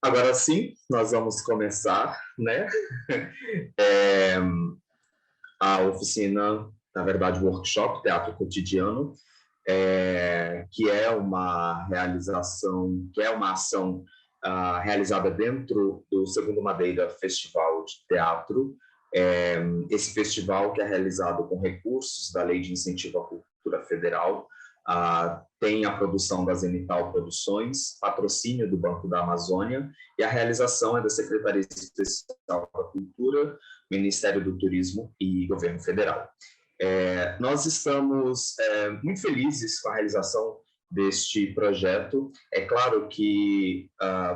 Agora sim, nós vamos começar, né? É, a oficina, na verdade, o workshop Teatro Cotidiano, que é uma realização, que é uma ação realizada dentro do Segundo Madeira Festival de Teatro. Esse festival, que é realizado com recursos da Lei de Incentivo à Cultura Federal, tem a produção da Zenital Produções, patrocínio do Banco da Amazônia, e a realização é da Secretaria Especial da Cultura, Ministério do Turismo e Governo Federal. Nós estamos muito felizes com a realização deste projeto. É claro que,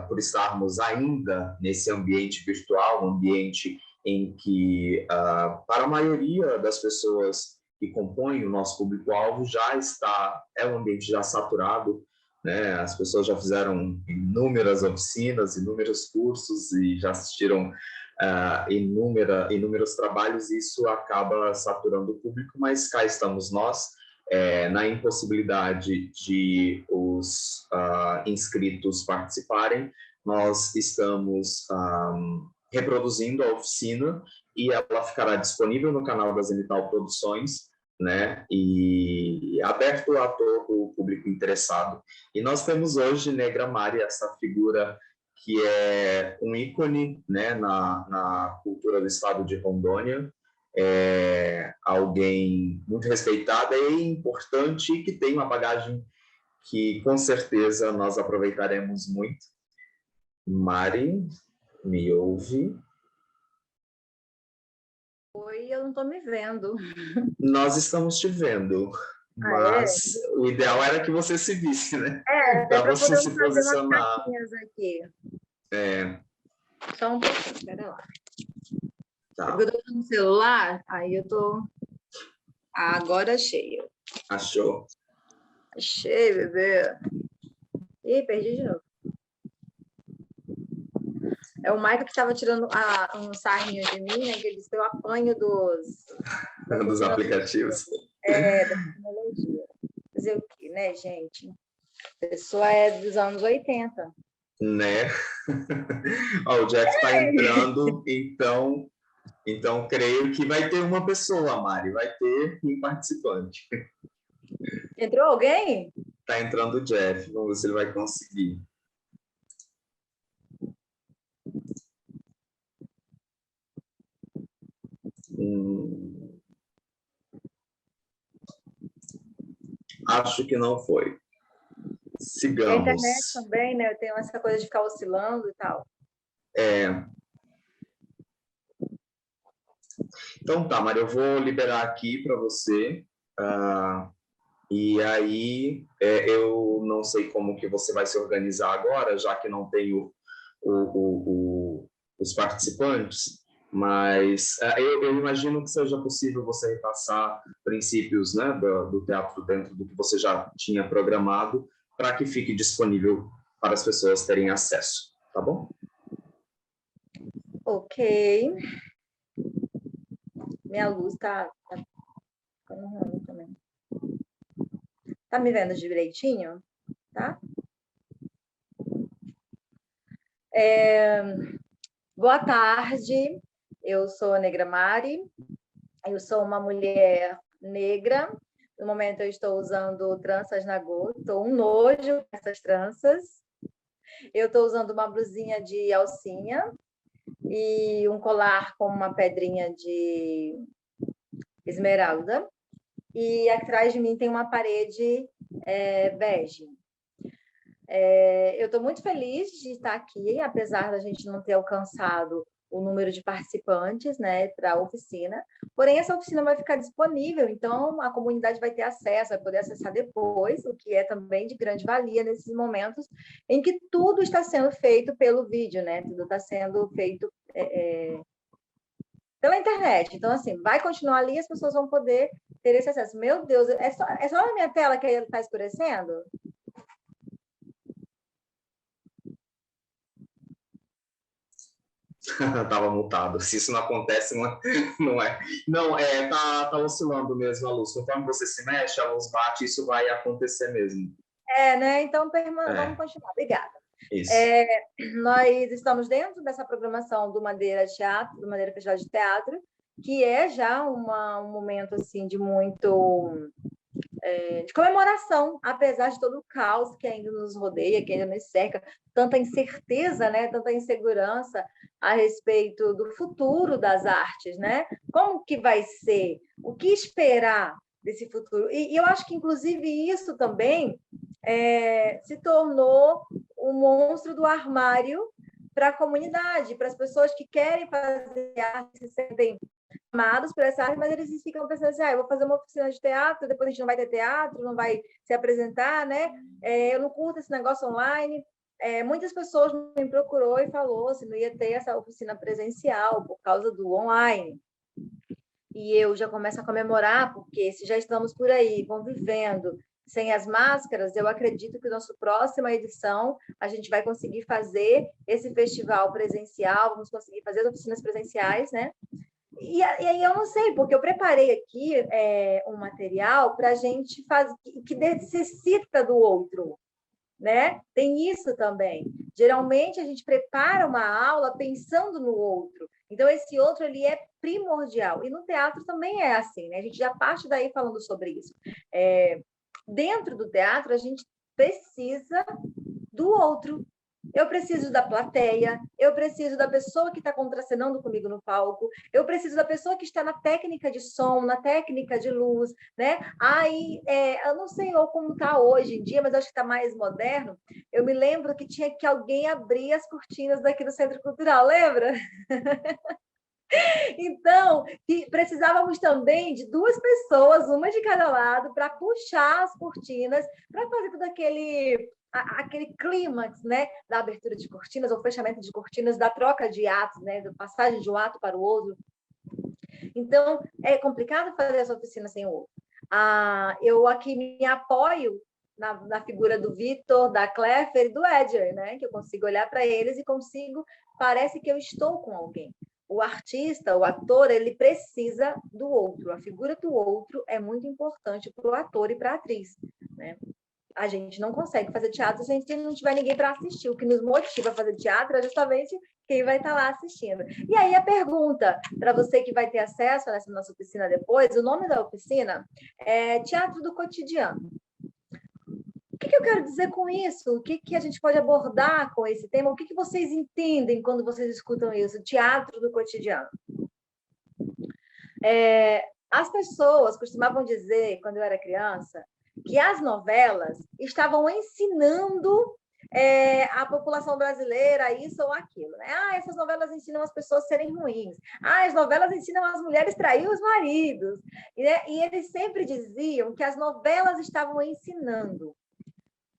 por estarmos ainda nesse ambiente virtual, um ambiente em que, para a maioria das pessoas que compõem o nosso público-alvo, é um ambiente já saturado, né? As pessoas já fizeram inúmeras oficinas, inúmeros cursos e já assistiram inúmeros trabalhos, e isso acaba saturando o público, mas cá estamos nós, na impossibilidade de os inscritos participarem. Nós estamos reproduzindo a oficina e ela ficará disponível no canal da Zenital Produções, né, e aberto a todo o público interessado. E nós temos hoje Negra Mari, essa figura que é um ícone, né, na cultura do estado de Rondônia, alguém muito respeitada e importante, que tem uma bagagem que com certeza nós aproveitaremos muito. Mari, me ouve? Oi, eu não estou me vendo. Nós estamos te vendo, mas o ideal era que você se visse, né? Para você poder se fazer posicionar. umas caixinhas aqui. Só um pouquinho, espera lá. Tá. Eu estou no celular, aí eu estou... agora achei. Achou? Achei, bebê. Ih, perdi de novo. É o Michael que estava tirando um sarrinho de mim, né? Que ele disse que eu apanho dos aplicativos. Da tecnologia. Fazer o quê, né, gente? A pessoa é dos anos 80. Né? O Jeff está entrando, então creio que vai ter uma pessoa, Mari, vai ter um participante. Entrou alguém? Está entrando o Jeff, vamos ver se ele vai conseguir. Acho que não foi. Sigamos. A internet também, né? Eu tenho essa coisa de ficar oscilando e tal. Então tá, Maria, eu vou liberar aqui para você. E aí, eu não sei como que você vai se organizar agora, já que não tem os participantes, mas eu imagino que seja possível você repassar princípios, né, do teatro dentro do que você já tinha programado, para que fique disponível para as pessoas terem acesso, tá bom? Ok. Minha luz está ficando ruim também. Tá me vendo direitinho? Tá? Boa tarde, eu sou a Negra Mari, eu sou uma mulher negra. No momento eu estou usando tranças na Go, estou um nojo com essas tranças. Eu estou usando uma blusinha de alcinha e um colar com uma pedrinha de esmeralda. E atrás de mim tem uma parede bege. Eu estou muito feliz de estar aqui, apesar da gente não ter alcançado o número de participantes, né, para a oficina. Porém, essa oficina vai ficar disponível, então a comunidade vai ter acesso, vai poder acessar depois, o que é também de grande valia nesses momentos em que tudo está sendo feito pelo vídeo, né? Tudo está sendo feito pela internet. Então, assim, vai continuar ali, as pessoas vão poder ter esse acesso. Meu Deus, é só na minha tela que ele está escurecendo? Estava mutado. Se isso não acontece, não é. Não, tá oscilando mesmo a luz. Conforme você se mexe, a luz bate, isso vai acontecer mesmo. Né? Então, vamos continuar. Obrigada. Isso. Nós estamos dentro dessa programação do Madeira Teatro, do Madeira Festival de Teatro, que é já um momento assim de muito de comemoração, apesar de todo o caos que ainda nos rodeia, que ainda nos cerca, tanta incerteza, né? Tanta insegurança a respeito do futuro das artes, né? Como que vai ser? O que esperar desse futuro? E eu acho que, inclusive, isso também se tornou um monstro do armário para a comunidade, para as pessoas que querem fazer arte, se sentem amados por essa arte, mas eles ficam pensando assim, eu vou fazer uma oficina de teatro, depois a gente não vai ter teatro, não vai se apresentar, né? Eu não curto esse negócio online. Muitas pessoas me procurou e falou se não ia ter essa oficina presencial por causa do online. E eu já começo a comemorar, porque se já estamos por aí convivendo sem as máscaras, eu acredito que nossa próxima edição a gente vai conseguir fazer esse festival presencial, vamos conseguir fazer as oficinas presenciais, né? E aí eu não sei, porque eu preparei aqui um material para a gente fazer que necessita do outro, né? Tem isso também. Geralmente a gente prepara uma aula pensando no outro. Então esse outro ele é primordial. E no teatro também é assim, né? A gente já parte daí falando sobre isso. Dentro do teatro a gente precisa do outro. Eu preciso da plateia, eu preciso da pessoa que está contracenando comigo no palco, eu preciso da pessoa que está na técnica de som, na técnica de luz, né? Aí, eu não sei como está hoje em dia, mas acho que está mais moderno. Eu me lembro que tinha que alguém abrir as cortinas daqui do Centro Cultural, lembra? Então, precisávamos também de 2 pessoas, uma de cada lado, para puxar as cortinas, para fazer todo aquele clímax, né, da abertura de cortinas, ou fechamento de cortinas, da troca de atos, né, da passagem de um ato para o outro. Então, é complicado fazer essa oficina sem o outro. Eu aqui me apoio na figura do Vitor, da Cléfer e do Edger, né, que eu consigo olhar para eles e parece que eu estou com alguém. O artista, o ator, ele precisa do outro. A figura do outro é muito importante para o ator e para a atriz, né? A gente não consegue fazer teatro se a gente não tiver ninguém para assistir. O que nos motiva a fazer teatro é justamente quem vai estar lá assistindo. E aí a pergunta, para você que vai ter acesso a essa nossa oficina depois, o nome da oficina é Teatro do Cotidiano. O que eu quero dizer com isso? O que a gente pode abordar com esse tema? O que vocês entendem quando vocês escutam isso? Teatro do cotidiano. As pessoas costumavam dizer, quando eu era criança, que as novelas estavam ensinando a população brasileira isso ou aquilo, né? Essas novelas ensinam as pessoas a serem ruins. As novelas ensinam as mulheres a trair os maridos. E eles sempre diziam que as novelas estavam ensinando.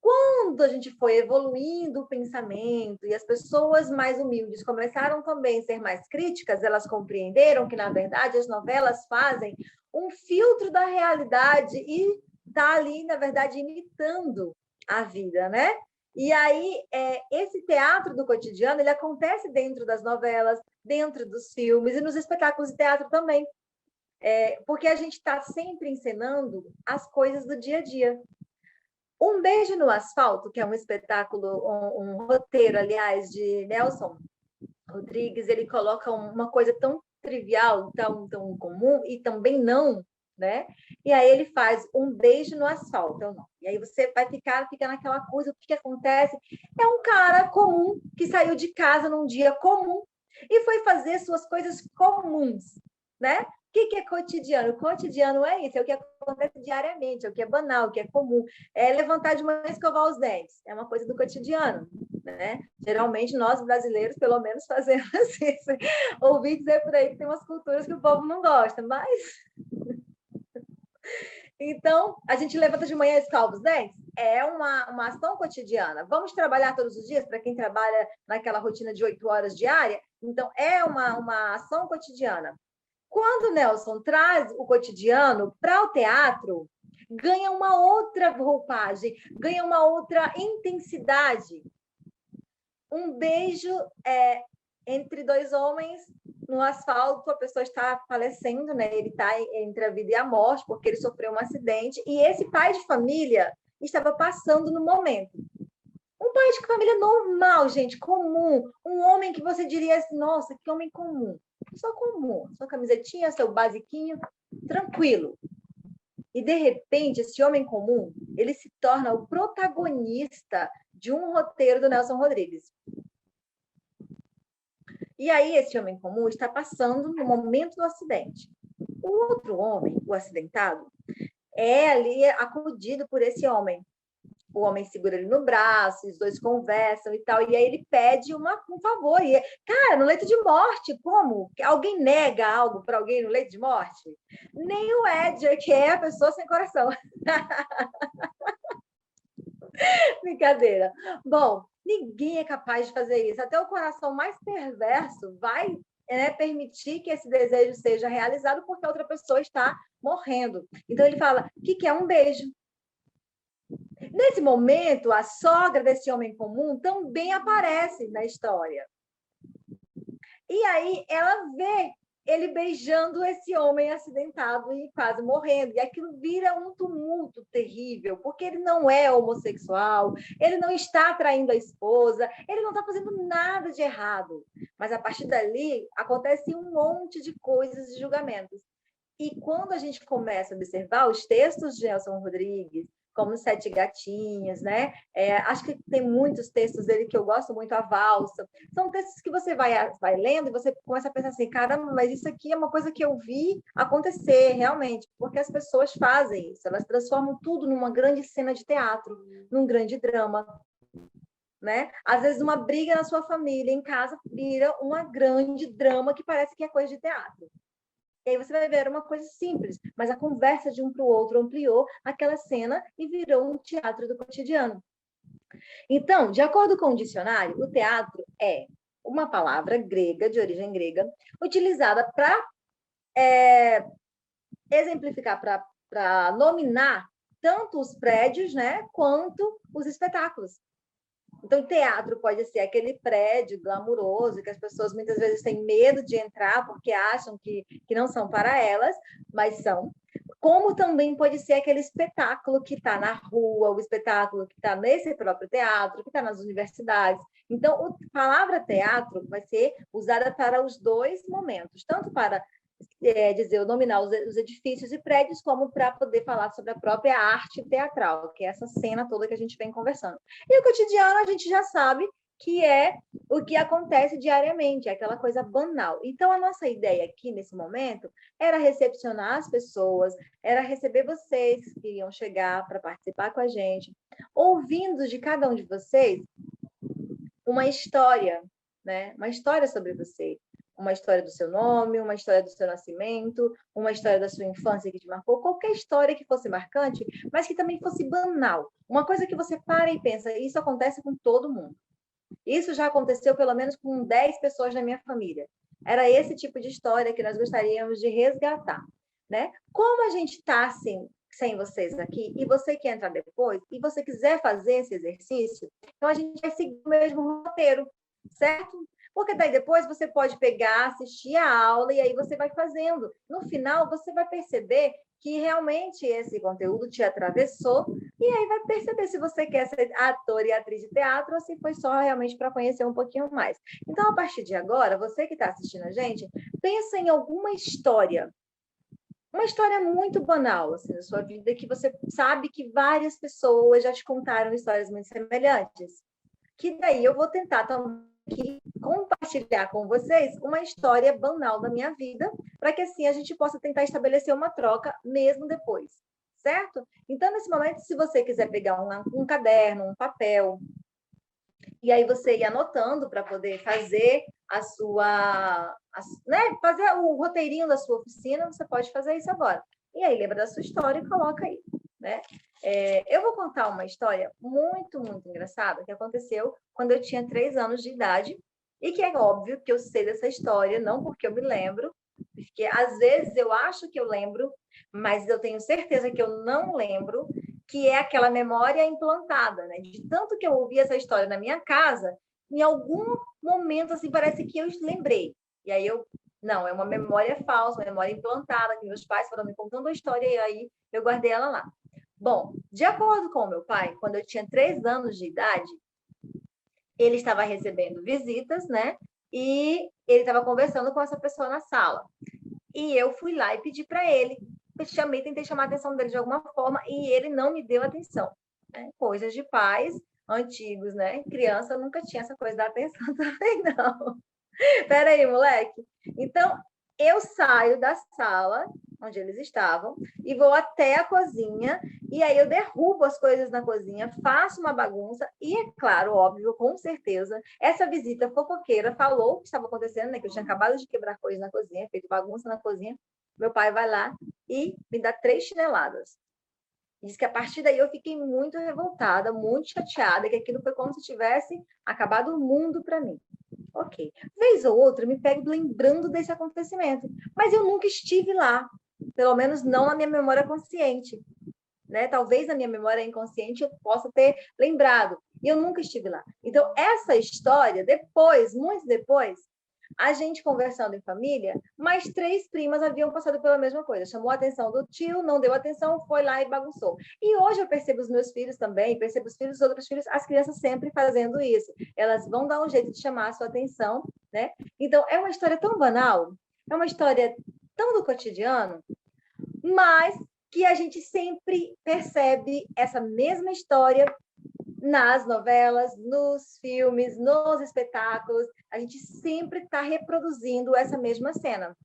Quando a gente foi evoluindo o pensamento e as pessoas mais humildes começaram também a ser mais críticas, elas compreenderam que, na verdade, as novelas fazem um filtro da realidade e está ali, na verdade, imitando a vida, né? E aí, esse teatro do cotidiano, ele acontece dentro das novelas, dentro dos filmes e nos espetáculos de teatro também. Porque a gente está sempre encenando as coisas do dia a dia. Um Beijo no Asfalto, que é um espetáculo, um roteiro, aliás, de Nelson Rodrigues, ele coloca uma coisa tão trivial, tão comum, e também não, né? E aí ele faz Um Beijo no Asfalto, é o nome. E aí você vai ficar naquela coisa, o que acontece? É um cara comum que saiu de casa num dia comum e foi fazer suas coisas comuns, né? O que é cotidiano? O cotidiano é isso, é o que acontece diariamente, é o que é banal, o que é comum. É levantar de manhã e escovar os dentes, é uma coisa do cotidiano, né? Geralmente nós brasileiros, pelo menos, fazemos isso. Ouvi dizer por aí que tem umas culturas que o povo não gosta, mas... Então, a gente levanta de manhã e escova os dentes? É uma ação cotidiana. Vamos trabalhar todos os dias, para quem trabalha naquela rotina de 8 horas diária? Então, é uma ação cotidiana. Quando Nelson traz o cotidiano para o teatro, ganha uma outra roupagem, ganha uma outra intensidade. Um beijo entre 2 homens no asfalto, a pessoa está falecendo, né? Ele está entre a vida e a morte, porque ele sofreu um acidente, e esse pai de família estava passando no momento. Um pai de família normal, gente, comum. Um homem que você diria assim, nossa, que homem comum. Só comum. Sua camisetinha, seu basiquinho, tranquilo. E, de repente, esse homem comum, ele se torna o protagonista de um roteiro do Nelson Rodrigues. E aí, esse homem comum está passando no momento do acidente. O outro homem, o acidentado, é ali acudido por esse homem. O homem segura ele no braço, os dois conversam e tal, e aí ele pede um favor. E, cara, no leito de morte, como? Alguém nega algo para alguém no leito de morte? Nem o Edgar, que é a pessoa sem coração. Brincadeira. Bom, ninguém é capaz de fazer isso. Até o coração mais perverso vai permitir que esse desejo seja realizado porque a outra pessoa está morrendo. Então ele fala que quer um beijo. Nesse momento, a sogra desse homem comum também aparece na história. E aí ela vê ele beijando esse homem acidentado e quase morrendo. E aquilo vira um tumulto terrível, porque ele não é homossexual, ele não está traindo a esposa, ele não está fazendo nada de errado. Mas a partir dali acontece um monte de coisas e julgamentos. E quando a gente começa a observar os textos de Nelson Rodrigues, como Sete Gatinhas, né? Acho que tem muitos textos dele que eu gosto muito, A Valsa. São textos que você vai lendo e você começa a pensar assim, caramba, mas isso aqui é uma coisa que eu vi acontecer realmente, porque as pessoas fazem isso, elas transformam tudo numa grande cena de teatro, num grande drama, né? Às vezes uma briga na sua família, em casa, vira uma grande drama que parece que é coisa de teatro. E aí você vai ver uma coisa simples, mas a conversa de um para o outro ampliou aquela cena e virou um teatro do cotidiano. Então, de acordo com o dicionário, o teatro é uma palavra grega, de origem grega, utilizada para exemplificar, para nominar tanto os prédios, né, quanto os espetáculos. Então, teatro pode ser aquele prédio glamuroso que as pessoas muitas vezes têm medo de entrar porque acham que não são para elas, mas são. Como também pode ser aquele espetáculo que está na rua, o espetáculo que está nesse próprio teatro, que está nas universidades. Então, a palavra teatro vai ser usada para os dois momentos, tanto para dizer, nominar os edifícios e prédios, como para poder falar sobre a própria arte teatral, que é essa cena toda que a gente vem conversando. E o cotidiano a gente já sabe que é o que acontece diariamente, é aquela coisa banal. Então, a nossa ideia aqui, nesse momento, era recepcionar as pessoas, era receber vocês que iam chegar para participar com a gente, ouvindo de cada um de vocês uma história, né? Uma história sobre você. Uma história do seu nome, uma história do seu nascimento, uma história da sua infância que te marcou, qualquer história que fosse marcante, mas que também fosse banal. Uma coisa que você para e pensa, isso acontece com todo mundo. Isso já aconteceu pelo menos com 10 pessoas na minha família. Era esse tipo de história que nós gostaríamos de resgatar, né? Como a gente está assim, sem vocês aqui, e você que entrar depois, e você quiser fazer esse exercício, então a gente vai seguir o mesmo roteiro, certo? Porque daí depois você pode pegar, assistir a aula e aí você vai fazendo. No final, você vai perceber que realmente esse conteúdo te atravessou e aí vai perceber se você quer ser ator e atriz de teatro ou se foi só realmente para conhecer um pouquinho mais. Então, a partir de agora, você que está assistindo a gente, pensa em alguma história. Uma história muito banal, assim, na sua vida, que você sabe que várias pessoas já te contaram histórias muito semelhantes. Que daí eu vou tentar também aqui compartilhar com vocês uma história banal da minha vida, para que assim a gente possa tentar estabelecer uma troca mesmo depois, certo? Então, nesse momento, se você quiser pegar um caderno, um papel, e aí você ir anotando para poder fazer fazer o roteirinho da sua oficina, você pode fazer isso agora. E aí lembra da sua história e coloca aí, né? Eu vou contar uma história muito, muito engraçada que aconteceu quando eu tinha 3 anos de idade e que é óbvio que eu sei dessa história, não porque eu me lembro, porque às vezes eu acho que eu lembro, mas eu tenho certeza que eu não lembro, que é aquela memória implantada, né? De tanto que eu ouvi essa história na minha casa, em algum momento, assim, parece que eu lembrei. E aí não, é uma memória falsa, uma memória implantada, que meus pais foram me contando a história e aí eu guardei ela lá. Bom, de acordo com o meu pai, quando eu tinha 3 anos de idade, ele estava recebendo visitas, né? E ele estava conversando com essa pessoa na sala. E eu fui lá e pedi para ele, tentei chamar a atenção dele de alguma forma, e ele não me deu atenção. Né? Coisas de pais antigos, né? Criança nunca tinha essa coisa da atenção também, não. Peraí, moleque. Então, eu saio da sala onde eles estavam e vou até a cozinha, e aí eu derrubo as coisas na cozinha, faço uma bagunça, e é claro, óbvio, com certeza, essa visita fofoqueira falou o que estava acontecendo, né? Que eu tinha acabado de quebrar coisas na cozinha, feito bagunça na cozinha. Meu pai vai lá e me dá 3 chineladas. Diz que a partir daí eu fiquei muito revoltada, muito chateada, que aquilo foi como se tivesse acabado o mundo para mim. Ok. Vez ou outra, eu me pego lembrando desse acontecimento, mas eu nunca estive lá, pelo menos não na minha memória consciente. Né? Talvez na minha memória inconsciente eu possa ter lembrado, e eu nunca estive lá. Então, essa história, depois, muito depois, a gente conversando em família, mais 3 primas haviam passado pela mesma coisa. Chamou a atenção do tio, não deu atenção, foi lá e bagunçou. E hoje eu percebo os meus filhos também, percebo os filhos dos outros filhos, as crianças sempre fazendo isso. Elas vão dar um jeito de chamar a sua atenção, né? Então, é uma história tão banal, é uma história tão do cotidiano, mas que a gente sempre percebe essa mesma história nas novelas, nos filmes, nos espetáculos, a gente sempre está reproduzindo essa mesma cena.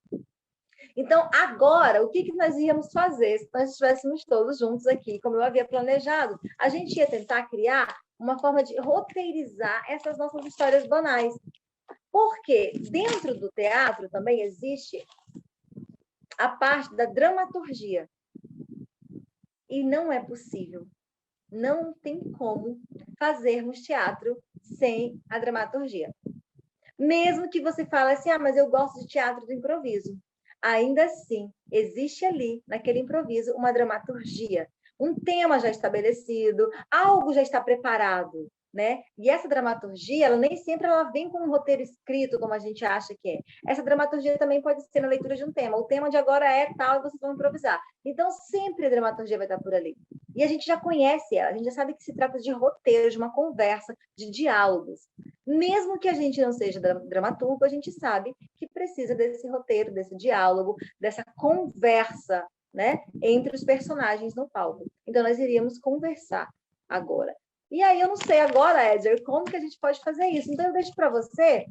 Então, agora, o que nós íamos fazer se nós estivéssemos todos juntos aqui, como eu havia planejado? A gente ia tentar criar uma forma de roteirizar essas nossas histórias banais. Porque dentro do teatro também existe a parte da dramaturgia. E não é possível. Não tem como fazermos teatro sem a dramaturgia. Mesmo que você fale assim, mas eu gosto de teatro do improviso. Ainda assim, existe ali, naquele improviso, uma dramaturgia. Um tema já estabelecido, algo já está preparado. Né? E essa dramaturgia, ela nem sempre ela vem com um roteiro escrito, como a gente acha que é. Essa dramaturgia também pode ser na leitura de um tema. O tema de agora é tal e vocês vão improvisar. Então, sempre a dramaturgia vai estar por ali. E a gente já conhece ela, a gente já sabe que se trata de roteiro, de uma conversa, de diálogos. Mesmo que a gente não seja dramaturgo, a gente sabe que precisa desse roteiro, desse diálogo, dessa conversa, né, entre os personagens no palco. Então, nós iríamos conversar agora. E aí, eu não sei agora, Edgar, como que a gente pode fazer isso. Então, eu deixo para você,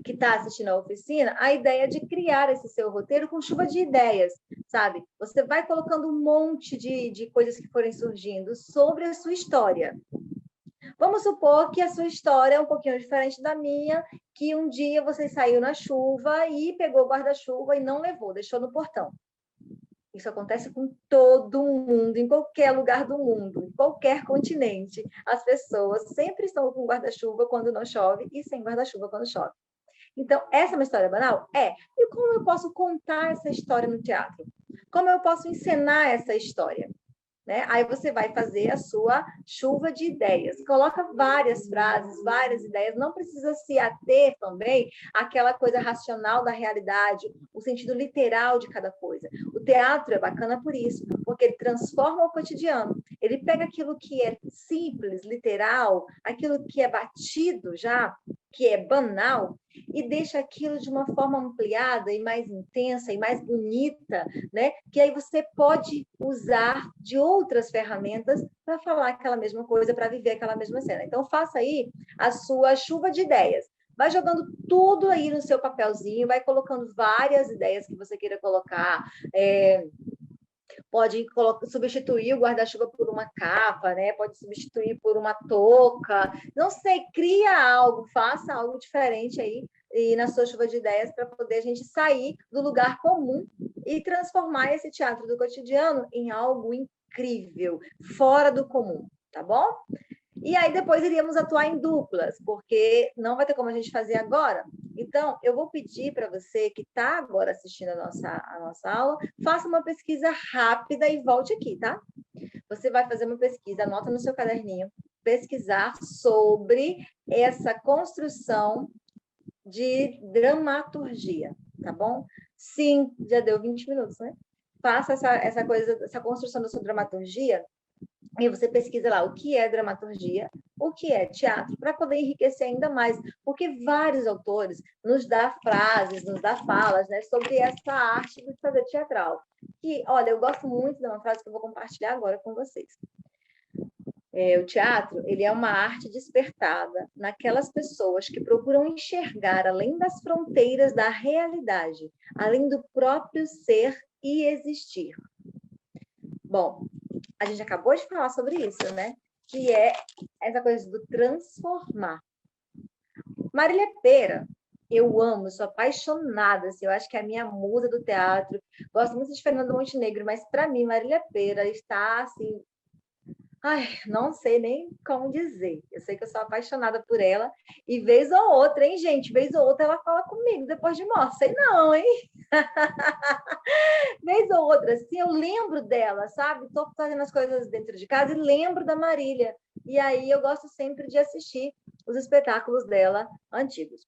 que está assistindo a oficina, a ideia de criar esse seu roteiro com chuva de ideias, sabe? Você vai colocando um monte de coisas que forem surgindo sobre a sua história. Vamos supor que a sua história é um pouquinho diferente da minha, que um dia você saiu na chuva e pegou o guarda-chuva e não levou, deixou no portão. Isso acontece com todo mundo, em qualquer lugar do mundo, em qualquer continente. As pessoas sempre estão com guarda-chuva quando não chove e sem guarda-chuva quando chove. Então, essa é uma história banal? É. E como eu posso contar essa história no teatro? Como eu posso encenar essa história? Né? Aí você vai fazer a sua chuva de ideias. Coloca várias frases, várias ideias. Não precisa se ater também àquela coisa racional da realidade, o sentido literal de cada coisa. O teatro é bacana por isso, porque ele transforma o cotidiano. Ele pega aquilo que é simples, literal, aquilo que é batido já, que é banal, e deixa aquilo de uma forma ampliada e mais intensa e mais bonita, né? Que aí você pode usar de outras ferramentas para falar aquela mesma coisa, para viver aquela mesma cena. Então, faça aí a sua chuva de ideias. Vai jogando tudo aí no seu papelzinho, vai colocando várias ideias que você queira colocar. Pode substituir o guarda-chuva por uma capa, né? Pode substituir por uma touca. Não sei, cria algo, faça algo diferente aí e na sua chuva de ideias para poder a gente sair do lugar comum e transformar esse teatro do cotidiano em algo incrível, fora do comum, tá bom? E aí depois iríamos atuar em duplas, porque não vai ter como a gente fazer agora. Então, eu vou pedir para você que está agora assistindo a nossa aula, faça uma pesquisa rápida e volte aqui, tá? Você vai fazer uma pesquisa, anota no seu caderninho, pesquisar sobre essa construção de dramaturgia, tá bom? Sim, já deu 20 minutos, né? Faça essa construção da sua dramaturgia E você pesquisa lá o que é dramaturgia, o que é teatro, para poder enriquecer ainda mais, porque vários autores nos dão frases, nos dão falas, né, sobre essa arte de fazer teatral. Que, olha, eu gosto muito de uma frase que eu vou compartilhar agora com vocês. O teatro, ele é uma arte despertada naquelas pessoas que procuram enxergar além das fronteiras da realidade, além do próprio ser e existir. Bom, a gente acabou de falar sobre isso, né? Que é essa coisa do transformar. Marília Pêra, eu amo, sou apaixonada, assim, eu acho que é a minha musa do teatro. Gosto muito de Fernando Montenegro, mas para mim, Marília Pêra está assim. Ai, não sei nem como dizer. Eu sei que eu sou apaixonada por ela. E vez ou outra, hein, gente? Vez ou outra ela fala comigo depois de morte. Sei não, hein? Vez ou outra, assim, eu lembro dela, sabe? Estou fazendo as coisas dentro de casa e lembro da Marília. E aí eu gosto sempre de assistir os espetáculos dela antigos.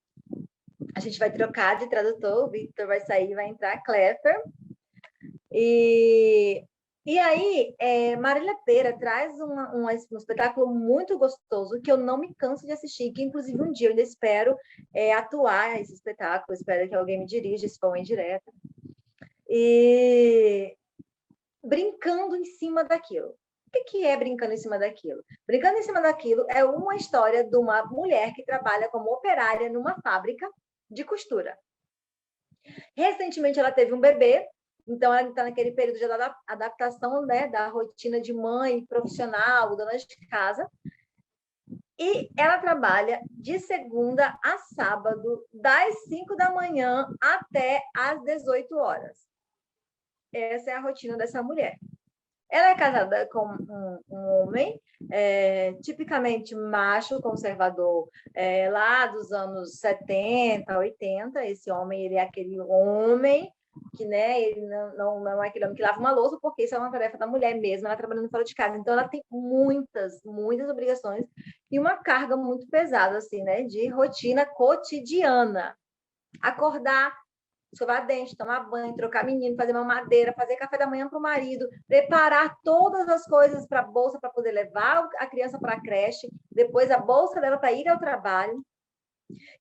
A gente vai trocar de tradutor, o Victor vai sair, vai entrar a Clefer. E aí, Marília Pêra traz um espetáculo muito gostoso que eu não me canso de assistir, que inclusive um dia eu ainda espero atuar esse espetáculo, espero que alguém me dirija, se for uma indireta. E brincando em cima daquilo. O que é brincando em cima daquilo? Brincando em cima daquilo é uma história de uma mulher que trabalha como operária numa fábrica de costura. Recentemente ela teve um bebê, então ela está naquele período de adaptação, né, da rotina de mãe profissional, dona de casa. E ela trabalha de segunda a sábado, das 5 da manhã até às 18 horas. Essa é a rotina dessa mulher. Ela é casada com um homem, tipicamente macho, conservador, lá dos anos 70, 80. Esse homem, ele é aquele homem que, né, ele não é aquele homem que lava uma louça, porque isso é uma tarefa da mulher mesmo, ela trabalhando fora de casa. Então, ela tem muitas obrigações e uma carga muito pesada, assim, né, de rotina cotidiana. Acordar, escovar dente, tomar banho, trocar menino, fazer mamadeira, fazer café da manhã para o marido, preparar todas as coisas para a bolsa para poder levar a criança para a creche, depois a bolsa dela para ir ao trabalho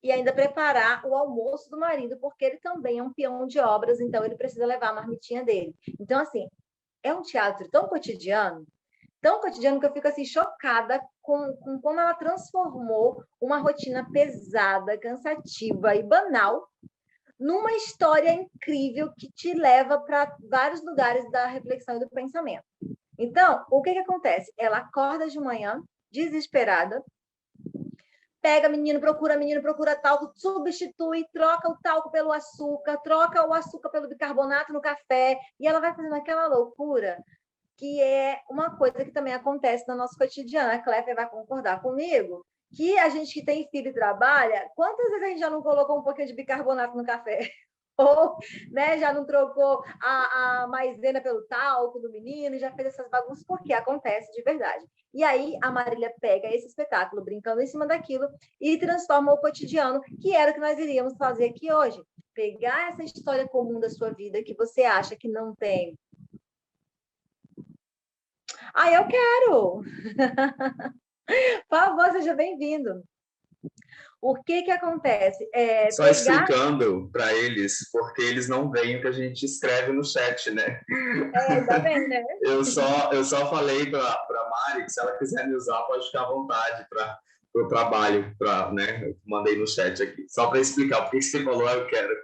e ainda preparar o almoço do marido, porque ele também é um peão de obras, então ele precisa levar a marmitinha dele. Então, assim, é um teatro tão cotidiano que eu fico assim chocada com como ela transformou uma rotina pesada, cansativa e banal numa história incrível que te leva para vários lugares da reflexão e do pensamento. Então, o que acontece? Ela acorda de manhã, desesperada, pega menino, procura talco, substitui, troca o talco pelo açúcar, troca o açúcar pelo bicarbonato no café, e ela vai fazendo aquela loucura que é uma coisa que também acontece no nosso cotidiano. A Clefer vai concordar comigo, que a gente que tem filho e trabalha, quantas vezes a gente já não colocou um pouquinho de bicarbonato no café? Ou, né, já não trocou a maisena pelo talco do menino, já fez essas bagunças, porque acontece de verdade. E aí a Marília pega esse espetáculo, brincando em cima daquilo, e transforma o cotidiano, que era o que nós iríamos fazer aqui hoje. Pegar essa história comum da sua vida, que você acha que não tem. Ah, eu quero! Por favor, seja bem-vindo. O que acontece? Só explicando para eles, porque eles não veem o que a gente escreve no chat, né? Tá bem, né? Eu só falei para a Mari que se ela quiser me usar, pode ficar à vontade para o trabalho, né? Eu mandei no chat aqui. Só para explicar por que você falou, eu quero.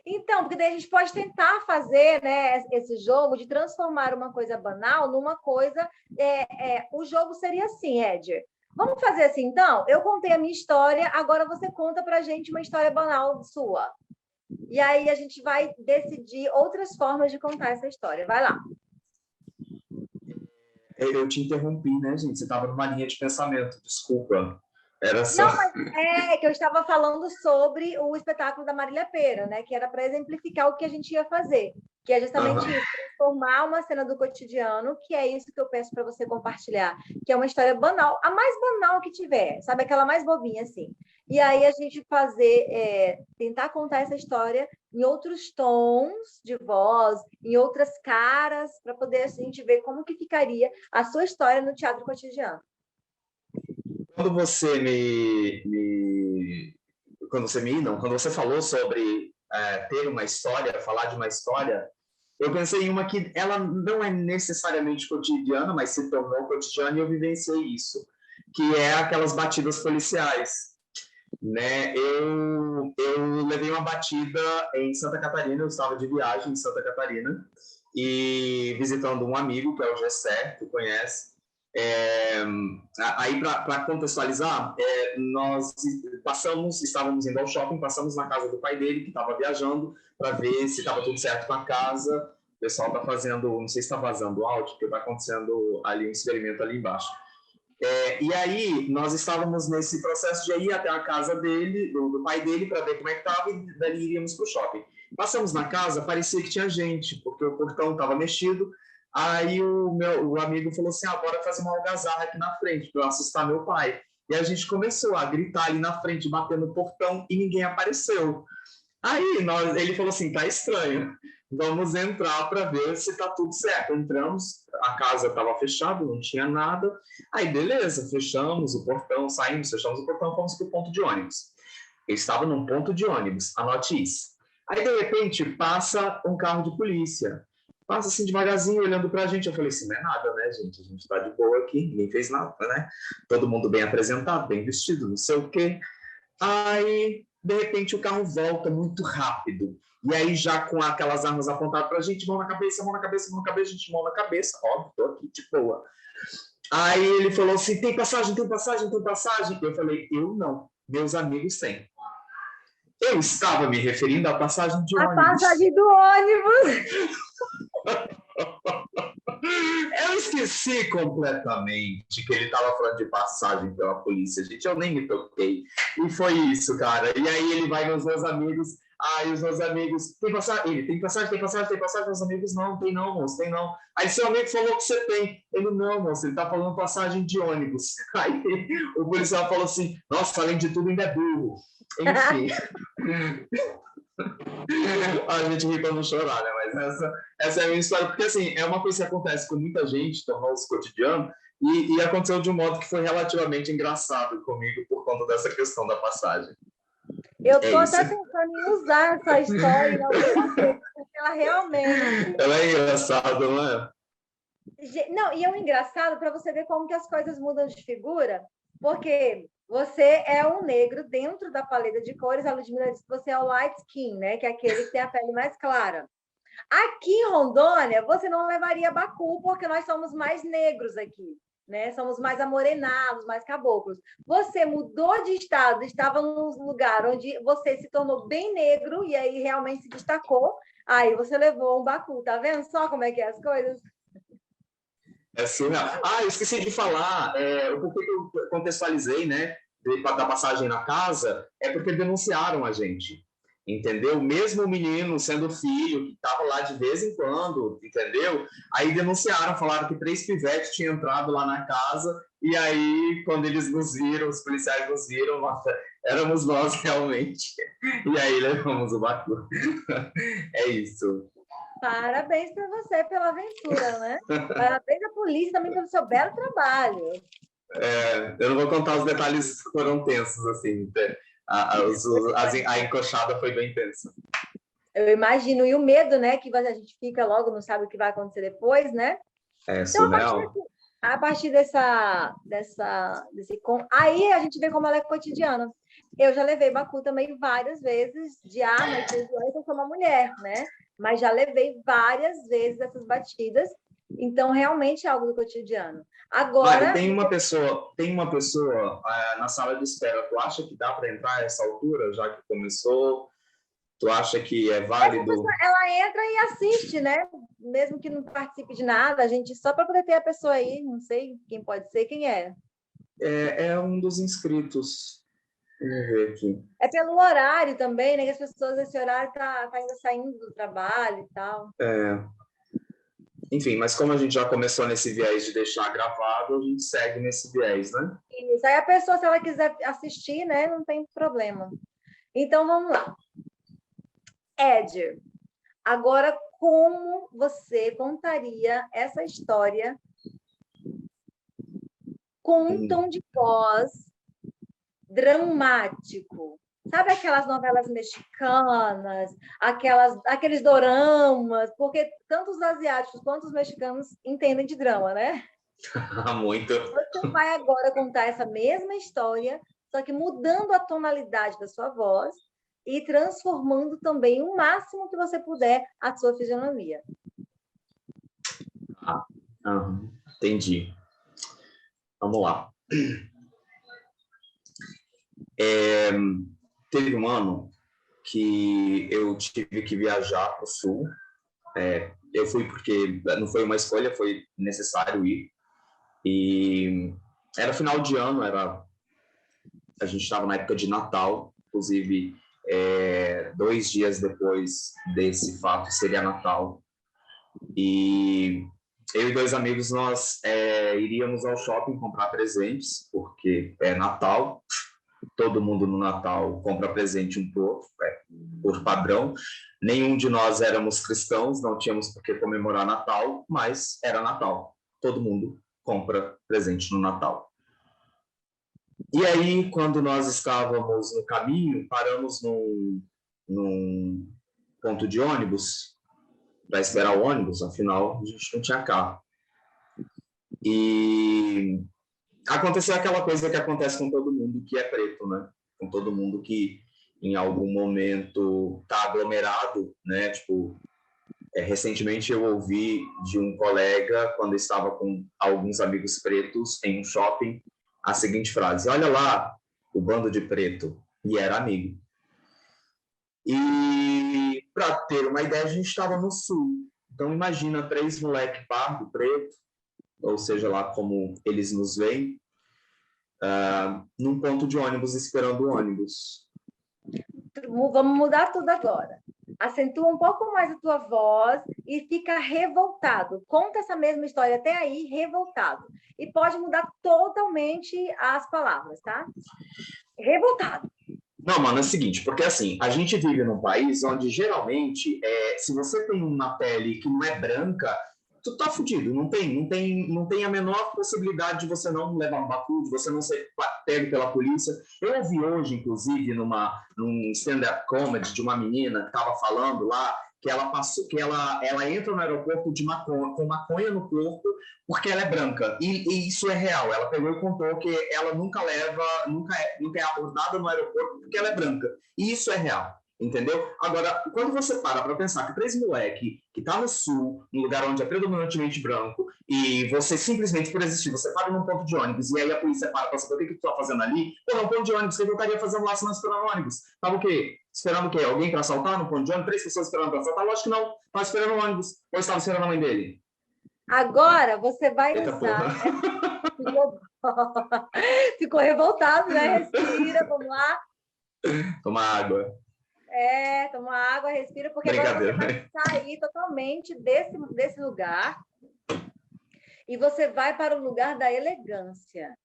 Então, porque daí a gente pode tentar fazer, né, esse jogo de transformar uma coisa banal numa coisa... o jogo seria assim, Ed. Vamos fazer assim, então? Eu contei a minha história, agora você conta pra gente uma história banal sua. E aí a gente vai decidir outras formas de contar essa história. Vai lá. Eu te interrompi, né, gente? Você estava numa linha de pensamento, desculpa. Era só... Não, mas que eu estava falando sobre o espetáculo da Marília Pêra, né? Que era para exemplificar o que a gente ia fazer, que é justamente isso, transformar uma cena do cotidiano, que é isso que eu peço para você compartilhar, que é uma história banal, a mais banal que tiver, sabe? Aquela mais bobinha, assim. e aí a gente tentar contar essa história em outros tons de voz, em outras caras, para poder assim, a gente ver como que ficaria a sua história no teatro cotidiano. Quando você quando você falou sobre ter uma história, falar de uma história, eu pensei em uma que ela não é necessariamente cotidiana, mas se tornou cotidiana e eu vivenciei isso, que é aquelas batidas policiais, né? Eu levei uma batida em Santa Catarina, eu estava de viagem em Santa Catarina e visitando um amigo, que é o Gessé, que conhece. Aí, para contextualizar, nós estávamos indo ao shopping, passamos na casa do pai dele, que estava viajando, para ver se estava tudo certo com a casa. O pessoal está fazendo, não sei se está vazando áudio, porque está acontecendo ali um experimento ali embaixo. E aí, nós estávamos nesse processo de ir até a casa dele, do pai dele, para ver como é que estava, e dali iríamos para o shopping. Passamos na casa, parecia que tinha gente, porque o portão estava mexido. Aí o amigo falou assim, bora fazer uma algazarra aqui na frente, para eu assustar meu pai. E a gente começou a gritar ali na frente, batendo no portão, e ninguém apareceu. Aí ele falou assim, tá estranho, vamos entrar para ver se tá tudo certo. Entramos, a casa estava fechada, não tinha nada. Aí beleza, fechamos o portão, saímos, fechamos o portão, fomos para o ponto de ônibus. Eu estava num ponto de ônibus, anote isso. Aí de repente passa um carro de polícia, passa assim devagarzinho olhando para a gente. Eu falei assim, não é nada, né, gente? A gente está de boa aqui, ninguém fez nada, né? Todo mundo bem apresentado, bem vestido, não sei o quê. Aí, de repente, o carro volta muito rápido. E aí, já com aquelas armas apontadas para a gente, mão na cabeça, mão na cabeça, mão na cabeça, a gente mão na cabeça. Óbvio, tô aqui de boa. Aí ele falou assim, tem passagem, tem passagem, tem passagem. Eu falei, eu não, meus amigos têm. Eu estava me referindo à passagem de ônibus. A passagem do ônibus! Eu esqueci completamente que ele estava falando de passagem pela polícia, gente. Eu nem me toquei. E foi isso, cara. E aí ele vai nos meus amigos. Aí os meus amigos, tem passagem? Ele, tem passagem, tem passagem, tem passagem. Meus amigos, não, tem não, moço, tem não. Aí seu amigo falou que você tem. Ele, não, moço, ele tá falando passagem de ônibus. Aí o policial falou assim, nossa, além de tudo, ainda é burro. Enfim. A gente ri pra não chorar, né? Mas essa é a minha história, porque assim, é uma coisa que acontece com muita gente, tornou-se cotidiano, e aconteceu de um modo que foi relativamente engraçado comigo por conta dessa questão da passagem. Eu tô até pensando em usar essa história em alguma coisa, porque ela realmente... Ela é engraçada, não é? Não, e é um engraçado para você ver como que as coisas mudam de figura, porque você é um negro dentro da paleta de cores, a Ludmilla disse que você é o light skin, né? Que é aquele que tem a pele mais clara. Aqui em Rondônia, você não levaria bacu, porque nós somos mais negros aqui, né? Somos mais amorenados, mais caboclos. Você mudou de estado, estava num lugar onde você se tornou bem negro e aí realmente se destacou, aí você levou um bacu, tá vendo só como é que é as coisas? É surreal. Eu esqueci de falar, o porquê que eu contextualizei, né, da passagem na casa, é porque denunciaram a gente, entendeu? Mesmo o menino sendo filho, que estava lá de vez em quando, entendeu? Aí denunciaram, falaram que 3 pivetes tinham entrado lá na casa, e aí, quando eles nos viram, os policiais nos viram, nossa, éramos nós realmente. E aí levamos o batu. É isso. Parabéns para você pela aventura, né? Parabéns à polícia também pelo seu belo trabalho. Eu não vou contar os detalhes que foram tensos, assim. A encoxada foi bem tensa. Eu imagino. E o medo, né? Que a gente fica logo, não sabe o que vai acontecer depois, né? É surreal. Então, a partir desse... Aí a gente vê como ela é cotidiana. Eu já levei bacu também várias vezes de arma e coisa, eu sou uma mulher, né? Mas já levei várias vezes essas batidas. Então, realmente é algo do cotidiano. Agora... Mari, tem uma pessoa na sala de espera. Tu acha que dá para entrar a essa altura, já que começou? Tu acha que é válido? Essa pessoa, ela entra e assiste, né? Mesmo que não participe de nada, a gente só para poder ter a pessoa aí, não sei quem pode ser, quem é. É um dos inscritos. Vamos ver aqui. É pelo horário também, né? Que as pessoas, esse horário tá ainda saindo do trabalho e tal. Enfim, mas como a gente já começou nesse viés de deixar gravado, a gente segue nesse viés, né? Isso. Aí a pessoa, se ela quiser assistir, né, não tem problema. Então, vamos lá. Ed, agora como você contaria essa história com um tom de voz dramático? Sabe aquelas novelas mexicanas, aqueles doramas? Porque tanto os asiáticos quanto os mexicanos entendem de drama, né? Muito. Você vai agora contar essa mesma história, só que mudando a tonalidade da sua voz e transformando também o máximo que você puder a sua fisionomia. Entendi. Vamos lá. Teve um ano que eu tive que viajar para o Sul. Eu fui porque não foi uma escolha, foi necessário ir. E era final de ano, a gente estava na época de Natal, inclusive 2 dias depois desse fato seria Natal. E eu e 2 amigos, nós iríamos ao shopping comprar presentes, porque é Natal, todo mundo no Natal compra presente um pouco, por padrão. Nenhum de nós éramos cristãos, não tínhamos por que comemorar Natal, mas era Natal. Todo mundo compra presente no Natal. E aí, quando nós estávamos no caminho, paramos num ponto de ônibus para esperar o ônibus, afinal, a gente não tinha carro. E aconteceu aquela coisa que acontece com todo mundo que é preto, né? Com todo mundo que em algum momento está aglomerado, né? Tipo, recentemente eu ouvi de um colega, quando estava com alguns amigos pretos em um shopping, a seguinte frase: olha lá, o bando de preto. E era amigo. E para ter uma ideia, a gente estava no Sul. Então imagina 3 moleque pardo, preto, ou seja lá como eles nos veem, num ponto de ônibus, esperando o ônibus. Vamos mudar tudo agora. Acentua um pouco mais a tua voz e fica revoltado. Conta essa mesma história até aí, revoltado. E pode mudar totalmente as palavras, tá? Revoltado. Não, mano, é o seguinte, porque assim, a gente vive num país onde geralmente, se você tem uma pele que não é branca, tu tá fudido, não tem a menor possibilidade de você não levar um bafo, de você não ser pego pela polícia. Eu ouvi hoje, inclusive, num stand-up comedy de uma menina que tava falando lá que ela entra no aeroporto com maconha no corpo porque ela é branca. E isso é real. Ela pegou e contou que ela nunca é abordada no aeroporto porque ela é branca. E isso é real. Entendeu? Agora, quando você para pensar que 3 moleque que tá no Sul, num lugar onde é predominantemente branco, e você simplesmente, por existir, você para num ponto de ônibus, e aí a polícia para saber o que tu tá fazendo ali, pô, num ponto de ônibus, o que eu estaria fazendo lá se não esperando ônibus? Tava o quê? Esperando o quê? Alguém para assaltar no ponto de ônibus? 3 pessoas esperando para assaltar? Lógico que não. Tava esperando o ônibus. Ou estava esperando a mãe dele? Agora você vai Eita, usar... Ficou revoltado, né? Respira, vamos lá. Toma água. Toma água, respira, porque agora você vai sair totalmente desse lugar e você vai para o lugar da elegância,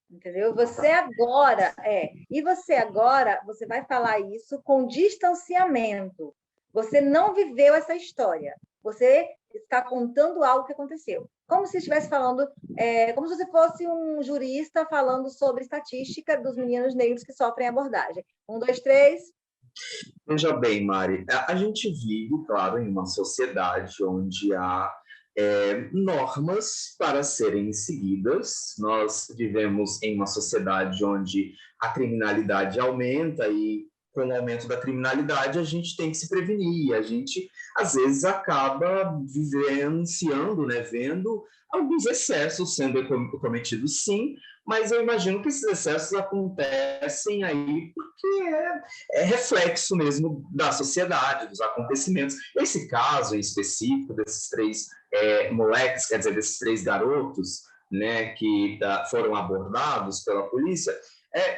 entendeu? Você agora você vai falar isso com distanciamento. Você não viveu essa história. Você está contando algo que aconteceu. Como se estivesse falando, como se você fosse um jurista falando sobre estatística dos meninos negros que sofrem abordagem. 1, 2, 3... Veja bem, Mari, a gente vive, claro, em uma sociedade onde há normas para serem seguidas. Nós vivemos em uma sociedade onde a criminalidade aumenta e, com o aumento da criminalidade, a gente tem que se prevenir. A gente, às vezes, acaba vivenciando, né, vendo alguns excessos sendo cometidos, sim, mas eu imagino que esses excessos acontecem aí porque é reflexo mesmo da sociedade, dos acontecimentos. Esse caso em específico desses 3 moleques, quer dizer, desses 3 garotos, né, que foram abordados pela polícia,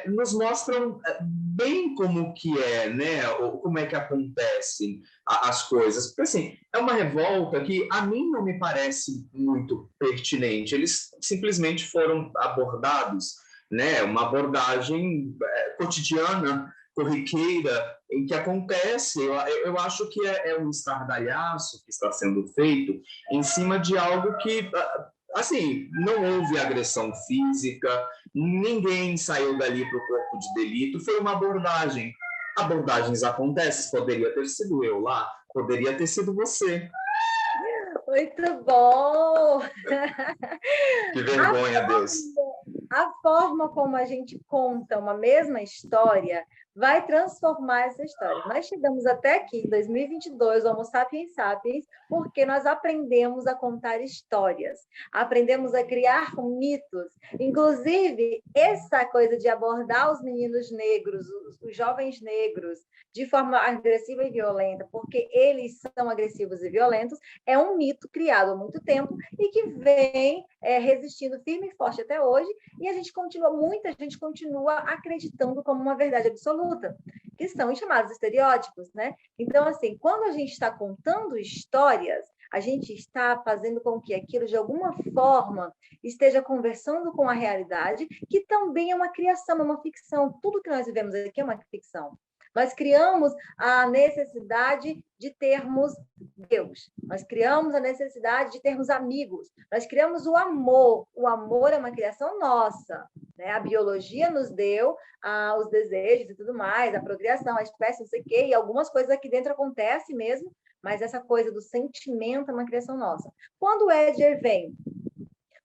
nos mostram bem como que é, né, ou como é que acontecem as coisas. Porque, assim, é uma revolta que a mim não me parece muito pertinente. Eles simplesmente foram abordados né? Uma abordagem cotidiana, corriqueira, em que acontece. Eu acho que é um estardalhaço que está sendo feito em cima de algo que, assim, não houve agressão física, ninguém saiu dali para o corpo de delito, foi uma abordagem. Abordagens acontecem, poderia ter sido eu lá, poderia ter sido você. Muito bom! Que vergonha, Deus. A forma como a gente conta uma mesma história vai transformar essa história. Nós chegamos até aqui, em 2022, o Homo Sapiens Sapiens, porque nós aprendemos a contar histórias, aprendemos a criar mitos. Inclusive, essa coisa de abordar os meninos negros, os jovens negros, de forma agressiva e violenta, porque eles são agressivos e violentos, é um mito criado há muito tempo e que vem resistindo firme e forte até hoje, e muita gente continua acreditando como uma verdade absoluta, que são os chamados estereótipos, né? Então, assim, quando a gente está contando histórias, a gente está fazendo com que aquilo, de alguma forma, esteja conversando com a realidade, que também é uma criação, é uma ficção. Tudo que nós vivemos aqui é uma ficção. Nós criamos a necessidade de termos Deus. Nós criamos a necessidade de termos amigos. Nós criamos o amor. O amor é uma criação nossa, né? A biologia nos deu os desejos e tudo mais, a procriação, a espécie, não sei o quê, e algumas coisas aqui dentro acontecem mesmo, mas essa coisa do sentimento é uma criação nossa. Quando o Edger vem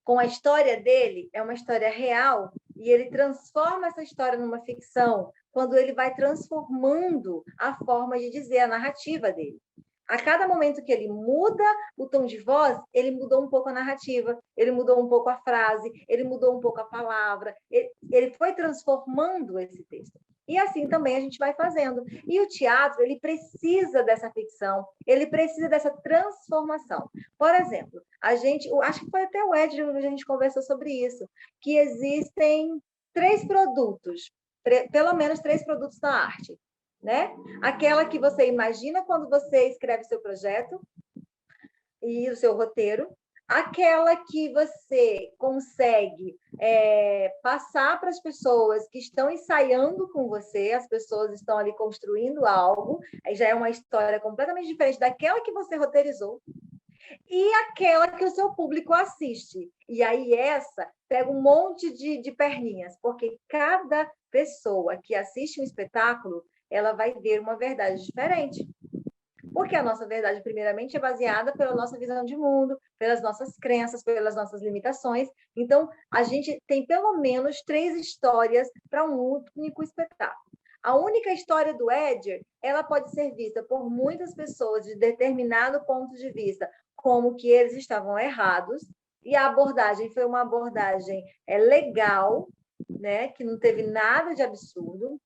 com a história dele, é uma história real, e ele transforma essa história numa ficção, quando ele vai transformando a forma de dizer, a narrativa dele. A cada momento que ele muda o tom de voz, ele mudou um pouco a narrativa, ele mudou um pouco a frase, ele mudou um pouco a palavra, ele foi transformando esse texto. E assim também a gente vai fazendo. E o teatro, ele precisa dessa ficção, ele precisa dessa transformação. Por exemplo, acho que foi até o Ed, a gente conversou sobre isso, que existem 3 produtos, pelo menos 3 produtos na arte, né? Aquela que você imagina quando você escreve seu projeto e o seu roteiro, aquela que você consegue passar para as pessoas que estão ensaiando com você, as pessoas estão ali construindo algo, aí já é uma história completamente diferente daquela que você roteirizou, e aquela que o seu público assiste. E aí essa pega um monte de perninhas, porque cada pessoa que assiste um espetáculo, ela vai ver uma verdade diferente. Porque a nossa verdade, primeiramente, é baseada pela nossa visão de mundo, pelas nossas crenças, pelas nossas limitações. Então, a gente tem pelo menos 3 histórias para um único espetáculo. A única história do Edger, ela pode ser vista por muitas pessoas de determinado ponto de vista, como que eles estavam errados, e a abordagem foi uma abordagem legal, né, que não teve nada de absurdo.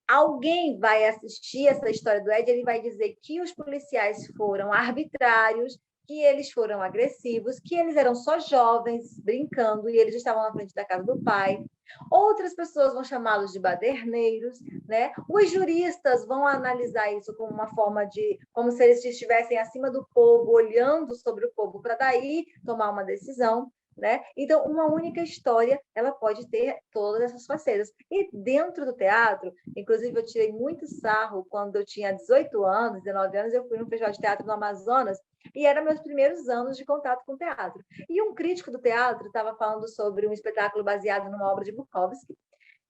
Alguém vai assistir essa história do Ed, ele vai dizer que os policiais foram arbitrários, que eles foram agressivos, que eles eram só jovens brincando e eles estavam na frente da casa do pai. Outras pessoas vão chamá-los de baderneiros, né? Os juristas vão analisar isso como uma forma de, como se eles estivessem acima do povo, olhando sobre o povo para daí tomar uma decisão. Né? Então, uma única história, ela pode ter todas essas facetas. E dentro do teatro, inclusive eu tirei muito sarro quando eu tinha 18 anos, 19 anos, eu fui num festival de teatro no Amazonas, e eram meus primeiros anos de contato com o teatro. E um crítico do teatro estava falando sobre um espetáculo baseado numa obra de Bukowski,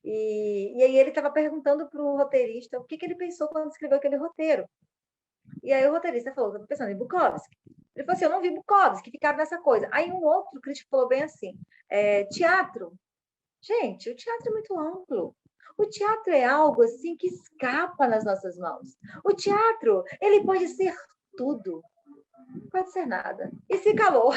e aí ele estava perguntando para o roteirista o que ele pensou quando escreveu aquele roteiro. E aí o roteirista falou, estou pensando em Bukowski. Ele falou assim, eu não vi Bukowski, ficaram nessa coisa. Aí um outro crítico falou bem assim, teatro. Gente, o teatro é muito amplo. O teatro é algo assim que escapa nas nossas mãos. O teatro, ele pode ser tudo. Não pode ser nada. E se calou.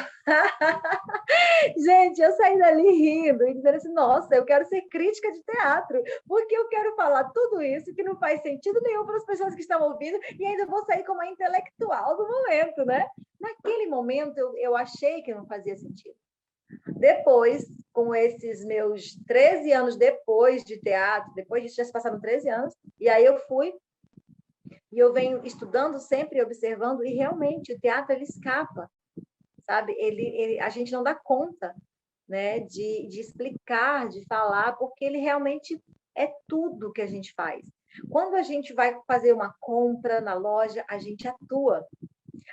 Gente, eu saí dali rindo e dizendo assim, nossa, eu quero ser crítica de teatro, porque eu quero falar tudo isso que não faz sentido nenhum para as pessoas que estão ouvindo e ainda vou sair como a intelectual do momento, né? Naquele momento, eu achei que não fazia sentido. Depois, com esses meus 13 anos depois de teatro, depois disso já se passaram 13 anos, e aí eu fui, e eu venho estudando sempre, observando, e realmente o teatro ele escapa, sabe? A gente não dá conta, né? De explicar, de falar, porque ele realmente é tudo que a gente faz. Quando a gente vai fazer uma compra na loja, a gente atua.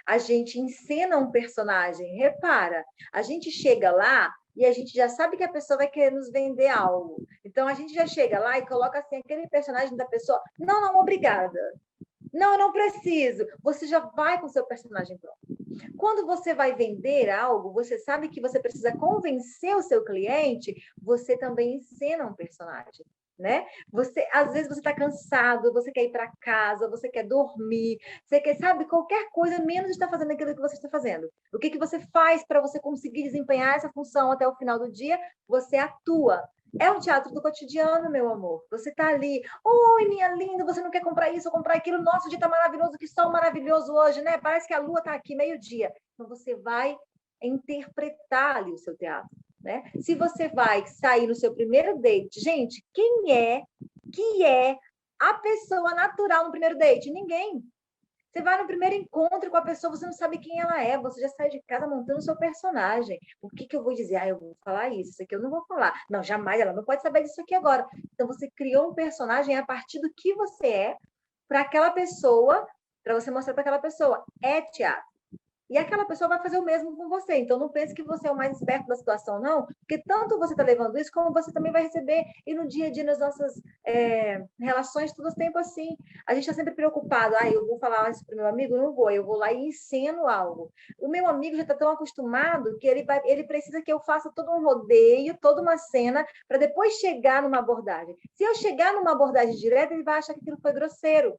A gente encena um personagem. Repara, a gente chega lá e a gente já sabe que a pessoa vai querer nos vender algo. Então a gente já chega lá e coloca assim aquele personagem da pessoa. Não, não, obrigada. Não, eu não preciso. Você já vai com o seu personagem pronto. Quando você vai vender algo, você sabe que você precisa convencer o seu cliente, você também encena um personagem. Né? Às vezes você está cansado, você quer ir para casa, você quer dormir, você quer, sabe, qualquer coisa menos estar fazendo aquilo que você está fazendo. O que você faz para você conseguir desempenhar essa função até o final do dia? Você atua. É um teatro do cotidiano, meu amor. Você está ali, oi, minha linda, você não quer comprar isso ou comprar aquilo? Nossa, o dia está maravilhoso, que sol maravilhoso hoje, né? Parece que a lua está aqui meio-dia. Então você vai interpretar ali o seu teatro. Né? Se você vai sair no seu primeiro date, gente, quem é que é a pessoa natural no primeiro date? Ninguém. Você vai no primeiro encontro com a pessoa, você não sabe quem ela é, você já sai de casa montando o seu personagem. O que eu vou dizer? Ah, eu vou falar isso aqui eu não vou falar. Não, jamais, ela não pode saber disso aqui agora. Então, você criou um personagem a partir do que você é para aquela pessoa, para você mostrar para aquela pessoa. É teatro. E aquela pessoa vai fazer o mesmo com você. Então, não pense que você é o mais esperto da situação, não, porque tanto você está levando isso, como você também vai receber. E no dia a dia, nas nossas relações, todo tempo assim. A gente está sempre preocupado. Ah, eu vou falar isso para o meu amigo? Não vou. Eu vou lá e ensino algo. O meu amigo já está tão acostumado que ele precisa que eu faça todo um rodeio, toda uma cena, para depois chegar numa abordagem. Se eu chegar numa abordagem direta, ele vai achar que aquilo foi grosseiro.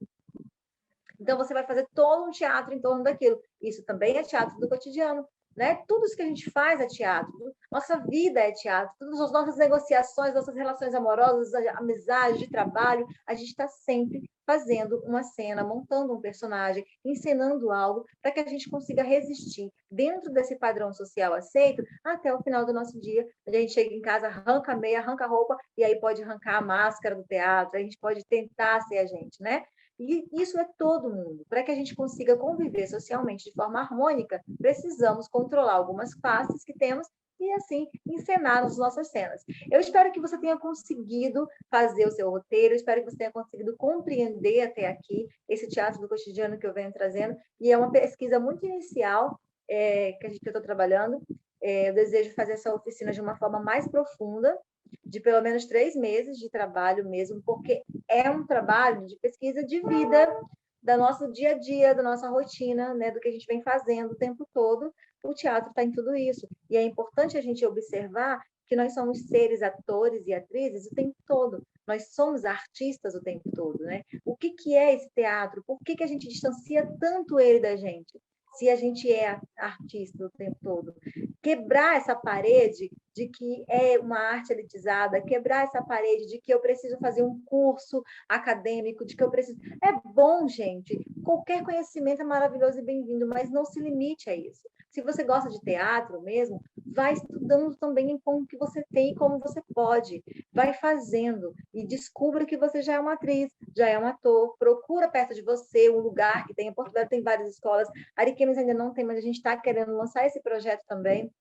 Então, você vai fazer todo um teatro em torno daquilo. Isso também é teatro do cotidiano. Né? Tudo isso que a gente faz é teatro. Nossa vida é teatro. Todas as nossas negociações, nossas relações amorosas, amizades, de trabalho, a gente está sempre fazendo uma cena, montando um personagem, encenando algo para que a gente consiga resistir dentro desse padrão social aceito até o final do nosso dia. A gente chega em casa, arranca a meia, arranca a roupa e aí pode arrancar a máscara do teatro, a gente pode tentar ser a gente, né? E isso é todo mundo. Para que a gente consiga conviver socialmente de forma harmônica, precisamos controlar algumas faces que temos e, assim, encenar as nossas cenas. Eu espero que você tenha conseguido fazer o seu roteiro, espero que você tenha conseguido compreender até aqui esse teatro do cotidiano que eu venho trazendo, e é uma pesquisa muito inicial que eu estou trabalhando. Eu desejo fazer essa oficina de uma forma mais profunda, de pelo menos 3 meses de trabalho mesmo, porque é um trabalho de pesquisa de vida, do nosso dia a dia, da nossa rotina, né, do que a gente vem fazendo o tempo todo. O teatro está em tudo isso. E é importante a gente observar que nós somos seres, atores e atrizes o tempo todo. Nós somos artistas o tempo todo, né? O que é esse teatro? Por que a gente distancia tanto ele da gente? Se a gente é artista o tempo todo. Quebrar essa parede de que é uma arte elitizada, quebrar essa parede de que eu preciso fazer um curso acadêmico, de que eu preciso... É bom, gente. Qualquer conhecimento é maravilhoso e bem-vindo, mas não se limite a isso. Se você gosta de teatro mesmo, vai estudando também em como que você tem e como você pode. Vai fazendo e descubra que você já é uma atriz, já é um ator. Procura perto de você um lugar que tem. Em Portugal tem várias escolas. Ariquemes ainda não tem, mas a gente está querendo lançar esse projeto também,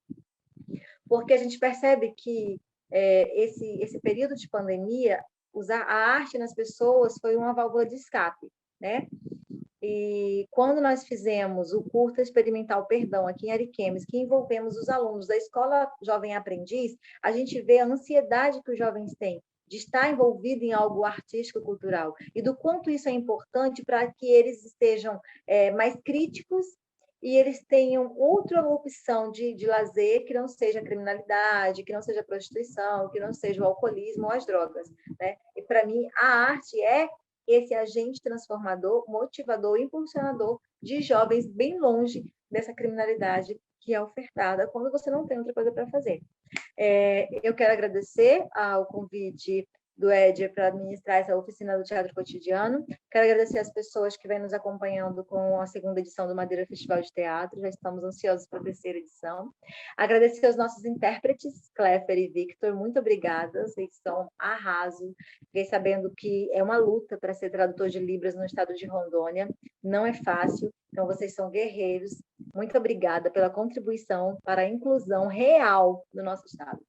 porque a gente percebe que esse período de pandemia, usar a arte nas pessoas foi uma válvula de escape, né? E quando nós fizemos o curta experimental Perdão aqui em Ariquemes, que envolvemos os alunos da Escola Jovem Aprendiz, a gente vê a ansiedade que os jovens têm de estar envolvido em algo artístico cultural e do quanto isso é importante para que eles estejam mais críticos e eles tenham outra opção de lazer que não seja a criminalidade, que não seja a prostituição, que não seja o alcoolismo ou as drogas, né? E para mim a arte é esse agente transformador, motivador, impulsionador de jovens bem longe dessa criminalidade que é ofertada quando você não tem outra coisa para fazer. Eu quero agradecer ao convite do Éder para administrar essa oficina do Teatro Cotidiano. Quero agradecer as pessoas que vêm nos acompanhando com a segunda edição do Madeira Festival de Teatro. Já estamos ansiosos para a terceira edição. Agradecer aos nossos intérpretes, Cléfer e Victor. Muito obrigada. Vocês são arraso. Fiquei sabendo que é uma luta para ser tradutor de Libras no estado de Rondônia. Não é fácil. Então, vocês são guerreiros. Muito obrigada pela contribuição para a inclusão real do nosso estado.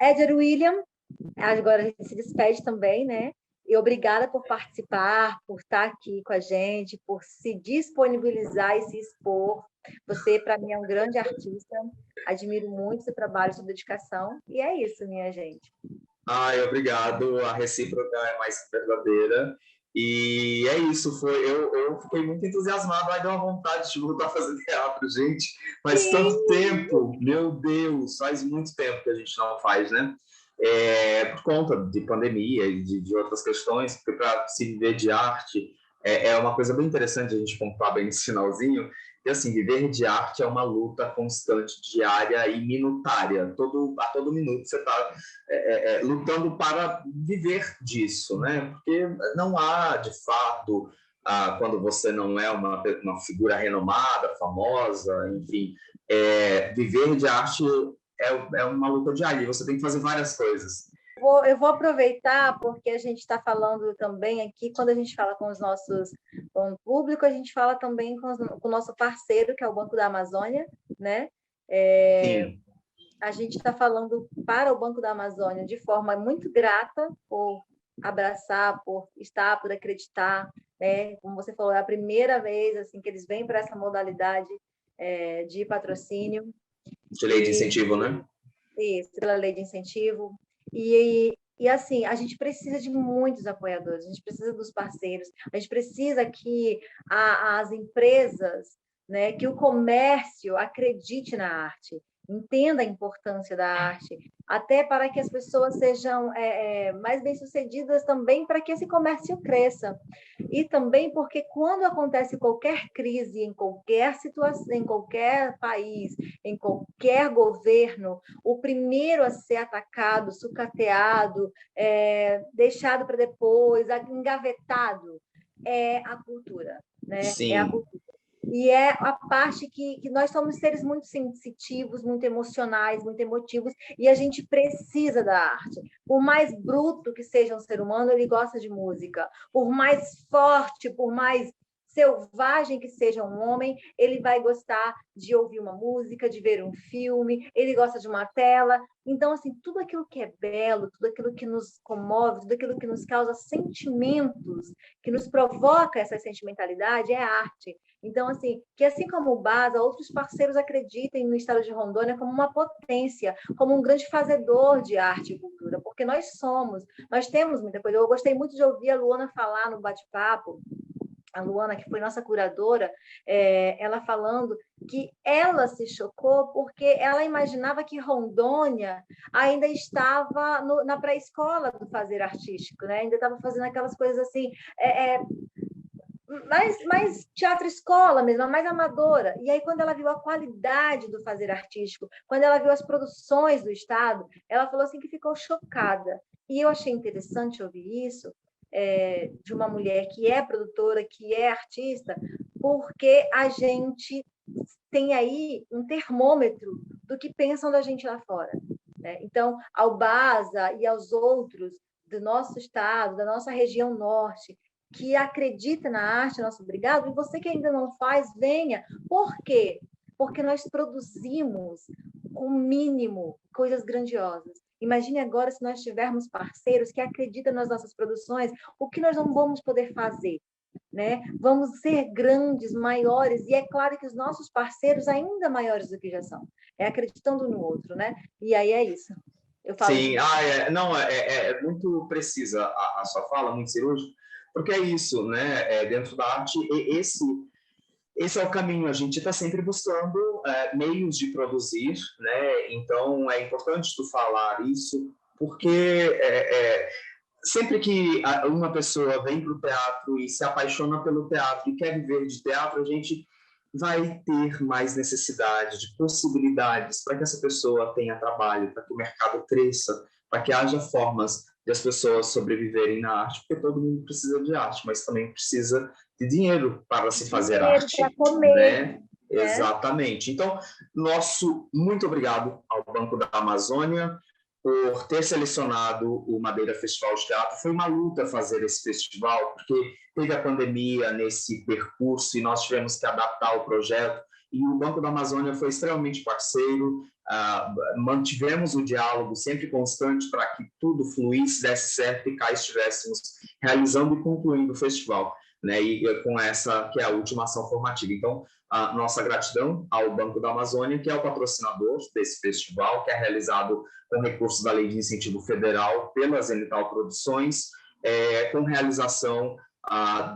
Éder William, agora a gente se despede também, né? E obrigada por participar, por estar aqui com a gente, por se disponibilizar e se expor. Você, para mim, é um grande artista. Admiro muito seu trabalho, sua dedicação. E é isso, minha gente. Ai, obrigado. A recíproca é mais verdadeira. E é isso. Eu fiquei muito entusiasmado. Ai, deu uma vontade de voltar a fazer teatro, gente. Faz tanto tempo. Meu Deus, faz muito tempo que a gente não faz, né? Por conta de pandemia e de outras questões, porque para se viver de arte é uma coisa bem interessante a gente pontuar bem nesse finalzinho. E assim, viver de arte é uma luta constante, diária e minutária. A todo minuto você está lutando para viver disso, né? Porque não há, de fato, quando você não é uma figura renomada, famosa, enfim, viver de arte é uma luta diária. Você tem que fazer várias coisas. Eu vou aproveitar, porque a gente está falando também aqui, quando a gente fala com o público, a gente fala também com o nosso parceiro, que é o Banco da Amazônia, né? Sim. A gente está falando para o Banco da Amazônia de forma muito grata por abraçar, por estar, por acreditar, né? Como você falou, é a primeira vez assim que eles vêm para essa modalidade de patrocínio. De lei de incentivo, né? Isso, pela lei de incentivo. E assim, a gente precisa de muitos apoiadores, a gente precisa dos parceiros, a gente precisa que as empresas, né, que o comércio acredite na arte, entenda a importância da arte, até para que as pessoas sejam mais bem-sucedidas também, para que esse comércio cresça. E também porque quando acontece qualquer crise em qualquer situação, em qualquer país, em qualquer governo, o primeiro a ser atacado, sucateado, deixado para depois, engavetado, é a cultura, né? Sim. É a cultura. E é a parte que nós somos seres muito sensitivos, muito emocionais, muito emotivos, e a gente precisa da arte. Por mais bruto que seja um ser humano, ele gosta de música. Por mais forte, por mais selvagem que seja um homem, ele vai gostar de ouvir uma música, de ver um filme, ele gosta de uma tela. Então, assim, tudo aquilo que é belo, tudo aquilo que nos comove, tudo aquilo que nos causa sentimentos, que nos provoca essa sentimentalidade, é arte. Então, assim, que assim como o BASA, outros parceiros acreditem no estado de Rondônia como uma potência, como um grande fazedor de arte e cultura, porque nós temos muita coisa. Eu gostei muito de ouvir a Luana falar no bate-papo, a Luana, que foi nossa curadora, ela falando que ela se chocou porque ela imaginava que Rondônia ainda estava na pré-escola do fazer artístico, né? Ainda estava fazendo aquelas coisas assim, mais teatro-escola mesmo, mais amadora. E aí, quando ela viu a qualidade do fazer artístico, quando ela viu as produções do Estado, ela falou assim que ficou chocada. E eu achei interessante ouvir isso, de uma mulher que é produtora, que é artista, porque a gente tem aí um termômetro do que pensam da gente lá fora, né? Então, ao BASA e aos outros do nosso estado, da nossa região norte, que acredita na arte, nosso obrigado, e você que ainda não faz, venha. Por quê? Porque nós produzimos, com o mínimo, coisas grandiosas. Imagine agora se nós tivermos parceiros que acreditam nas nossas produções, o que nós não vamos poder fazer, né? Vamos ser grandes, maiores, e é claro que os nossos parceiros ainda maiores do que já são, acreditando no outro, né? E aí é isso. Eu falo Sim, não, é muito precisa a sua fala, muito cirúrgica, porque é isso, né? Dentro da arte, esse é o caminho. A gente está sempre buscando meios de produzir, né? Então é importante tu falar isso, porque sempre que uma pessoa vem para o teatro e se apaixona pelo teatro e quer viver de teatro, a gente vai ter mais necessidade de possibilidades para que essa pessoa tenha trabalho, para que o mercado cresça, para que haja formas de as pessoas sobreviverem na arte, porque todo mundo precisa de arte, mas também precisa de dinheiro para se fazer arte, para comer, né? Exatamente. Então, muito obrigado ao Banco da Amazônia por ter selecionado o Madeira Festival de Teatro. Foi uma luta fazer esse festival, porque teve a pandemia nesse percurso e nós tivemos que adaptar o projeto. e o Banco da Amazônia foi extremamente parceiro, mantivemos o diálogo sempre constante para que tudo fluísse, desse certo e cá estivéssemos realizando e concluindo o festival, né? E com essa que é a última ação formativa. Então, a nossa gratidão ao Banco da Amazônia, que é o patrocinador desse festival, que é realizado com recursos da Lei de Incentivo Federal pela Zenital Produções, com realização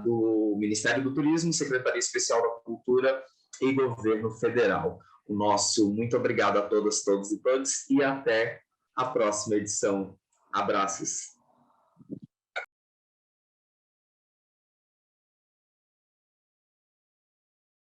do Ministério do Turismo, Secretaria Especial da Cultura e Governo Federal. O nosso muito obrigado a todas, todos e todos, e até a próxima edição. Abraços.